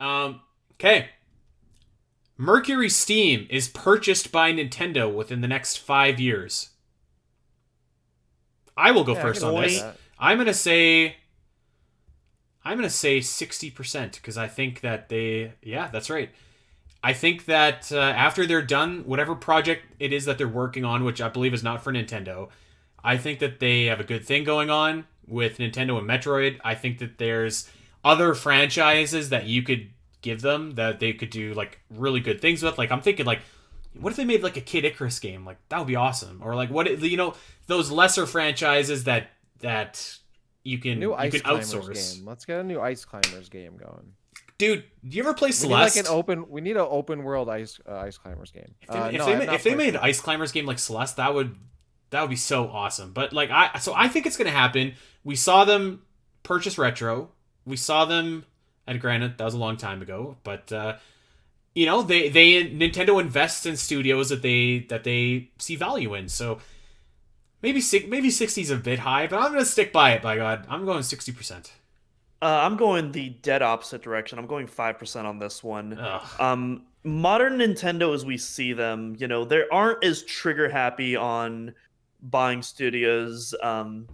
Okay. Mercury Steam is purchased by Nintendo within the next 5 years. I will go Yeah, I first can on see Point. this. that. I'm gonna say I'm gonna say 60% because I think that yeah, that's right. I think that after they're done, whatever project it is that they're working on, which I believe is not for Nintendo, I think that they have a good thing going on with Nintendo and Metroid. I think that there's other franchises that you could give them that they could do like really good things with. Like I'm thinking like what if they made like a Kid Icarus game? Like that would be awesome. Or like what those lesser franchises that you A new can Ice Climbers outsource. game. Let's get a new Ice Climbers game going. Dude, do you ever play We need like an Celeste? open. We need an open world Ice Climbers game. No, I have If not they played made an Ice Celeste. Climbers game like Celeste, that would be so awesome. But like I think it's gonna happen. We saw them purchase Retro. We saw them, and granted that was a long time ago, but they Nintendo invests in studios that they see value in. So maybe 60 is a bit high, but I'm gonna stick by it. By God, I'm going 60%. I'm going the dead opposite direction. I'm going 5% on this one. Ugh. Modern Nintendo as we see them, they aren't as trigger happy on buying studios.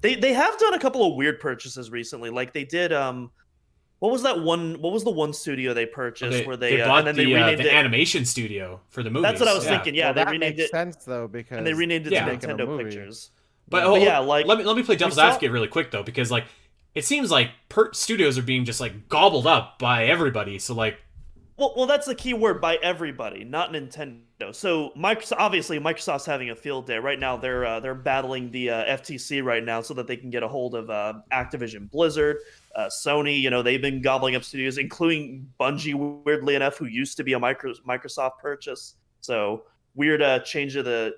They have done a couple of weird purchases recently. Like they did what was the one studio they purchased They where they and bought then they renamed the it. animation studio for the That's what I movies. was Yeah, thinking. Yeah, Well, they that renamed makes it sense though and they because renamed it they're to yeah. making a Nintendo movie. Pictures. But Yeah. But yeah, like let me play we devil's saw advocate really quick though, because like it seems like studios are being just like gobbled up by everybody. So like, well, that's the key word by everybody, not Nintendo. So Microsoft, obviously, Microsoft's having a field day right now. They're battling the FTC right now so that they can get a hold of Activision Blizzard, Sony. They've been gobbling up studios, including Bungie, weirdly enough, who used to be a Microsoft purchase. So weird change of the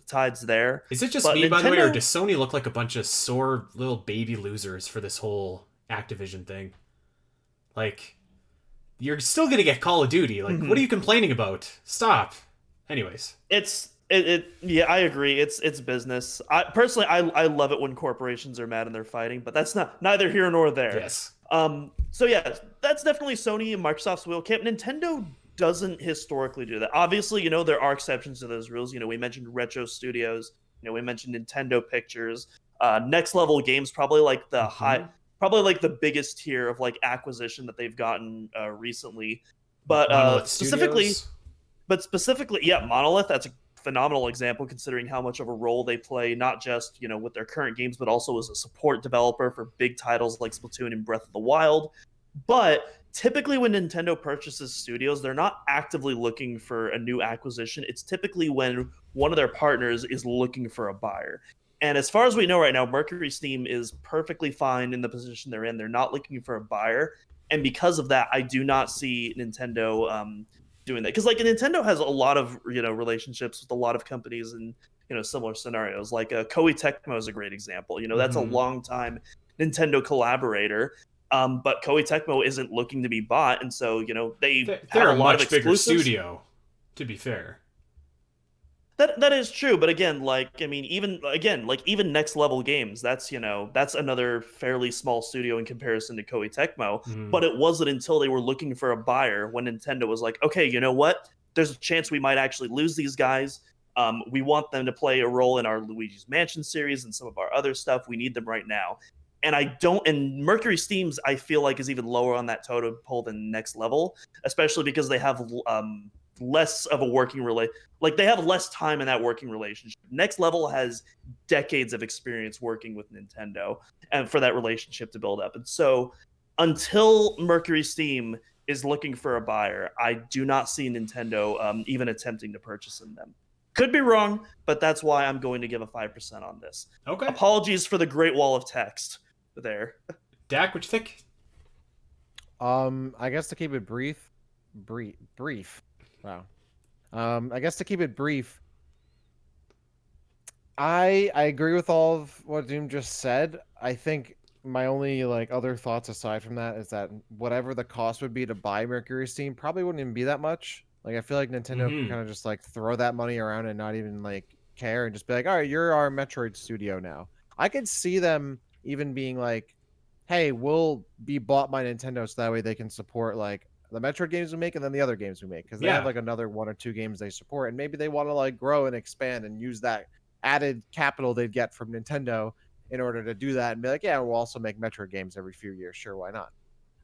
tides there. is it just But me by the way, or Nintendo, does Sony look like a bunch of sore little baby losers for this whole Activision thing? Like, you're still gonna get Call of Duty. Like, what are mhm. you complaining about? Stop. Anyways, Yeah, I agree. It's business. I personally I love it when corporations are mad and they're fighting, but that's not neither here nor there. yes. So yeah, that's definitely Sony and Microsoft's wheel camp. Nintendo doesn't historically do that. Obviously, there are exceptions to those rules. We mentioned Retro Studios, we mentioned Nintendo Pictures. Next Level Games probably like Mm-hmm. probably like the biggest tier of like acquisition that they've gotten recently. But Monolith Studios. specifically, yeah, Monolith, that's a phenomenal example considering how much of a role they play, not just, with their current games, but also as a support developer for big titles like Splatoon and Breath of the Wild. But typically, when Nintendo purchases studios, they're not actively looking for a new acquisition. It's typically when one of their partners is looking for a buyer. And as far as we know right now, Mercury Steam is perfectly fine in the position they're in. They're not looking for a buyer. And because of that, I do not see Nintendo doing that. Because like Nintendo has a lot of relationships with a lot of companies in similar scenarios. Like Koei Tecmo is a great example. That's a Mm-hmm. long time Nintendo collaborator. But Koei Tecmo isn't looking to be bought, and so they have They're a a lot of much bigger exclusives. studio, to be fair. That is true, but again, like I mean, even Next Level Games, that's another fairly small studio in comparison to Koei Tecmo. Mm-hmm. But it wasn't until they were looking for a buyer when Nintendo was like, okay, you know what? There's a chance we might actually lose these guys. We want them to play a role in our Luigi's Mansion series and some of our other stuff. We need them right now. And I don't. And Mercury Steams, I feel like, is even lower on that totem pole than Next Level, especially because they have less of a working relate. Like they have less time in that working relationship. Next Level has decades of experience working with Nintendo, and for that relationship to build up. And so, until Mercury Steam is looking for a buyer, I do not see Nintendo even attempting to purchase in them. Could be wrong, but that's why I'm going to give a 5% on this. Okay, Apologies for the Great Wall of Text there. Dak, what you think? I guess to keep it brief. Wow. I guess to keep it brief, I agree with all of what Doom just said. I think my only like other thoughts aside from that is that whatever the cost would be to buy Mercury Steam probably wouldn't even be that much. Like I feel like Nintendo can Mm-hmm. kind of just like throw that money around and not even like care and just be like, all right, you're our Metroid studio now. I could see them even being like, hey, we'll be bought by Nintendo so that way they can support like the Metroid games we make and then the other games we make, because they have Yeah. like another 1 or 2 games they support, and maybe they want to like grow and expand and use that added capital they'd get from Nintendo in order to do that, and be like, yeah, we'll also make Metroid games every few years. Sure, why not?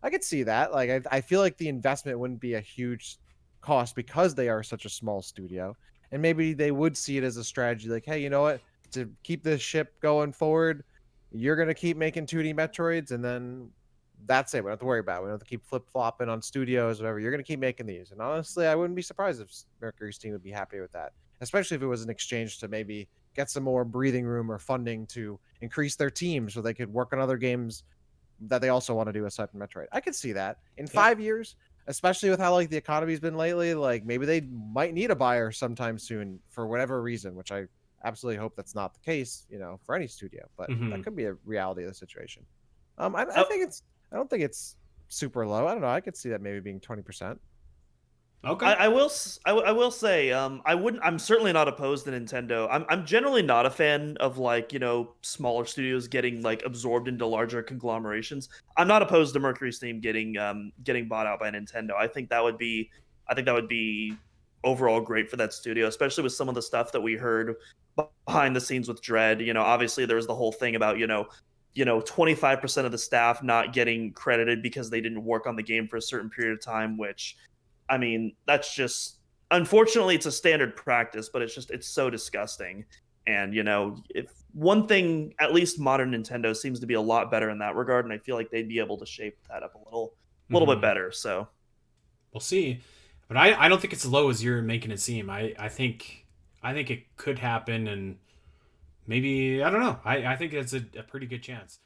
I could see that. Like, I feel like the investment wouldn't be a huge cost because they are such a small studio, and maybe they would see it as a strategy. Like, hey, you know what? To keep this ship going forward, you're gonna keep making 2D Metroids, and then that's it. We don't have to worry about it. We don't have to keep flip flopping on studios, whatever. You're gonna keep making these, and honestly, I wouldn't be surprised if Mercury's team would be happy with that, especially if it was an exchange to maybe get some more breathing room or funding to increase their team so they could work on other games that they also want to do aside from Metroid. I could see that in Yeah. 5 years, especially with how like the economy's been lately. Like maybe they might need a buyer sometime soon for whatever reason, which I absolutely hope that's not the case, for any studio. But that Hmm. could be a reality of the situation. I Uh, think I don't think it's super low. I don't know. I could see that maybe being 20%. Okay. I will say, I'm certainly not opposed to Nintendo. I'm generally not a fan of like smaller studios getting like absorbed into larger conglomerations. I'm not opposed to Mercury Steam getting bought out by Nintendo. I think that would be overall great for that studio, especially with some of the stuff that we heard behind the scenes with Dread. Obviously there was the whole thing about 25% of the staff not getting credited because they didn't work on the game for a certain period of time, which I mean, that's just unfortunately it's a standard practice, but it's so disgusting. And if one thing, at least modern Nintendo seems to be a lot better in that regard, and I feel like they'd be able to shape that up a little bit Hmm. better. So We'll see. But I don't think it's as low as you're making it seem. I think it could happen, and maybe I don't know. I think it's a pretty good chance.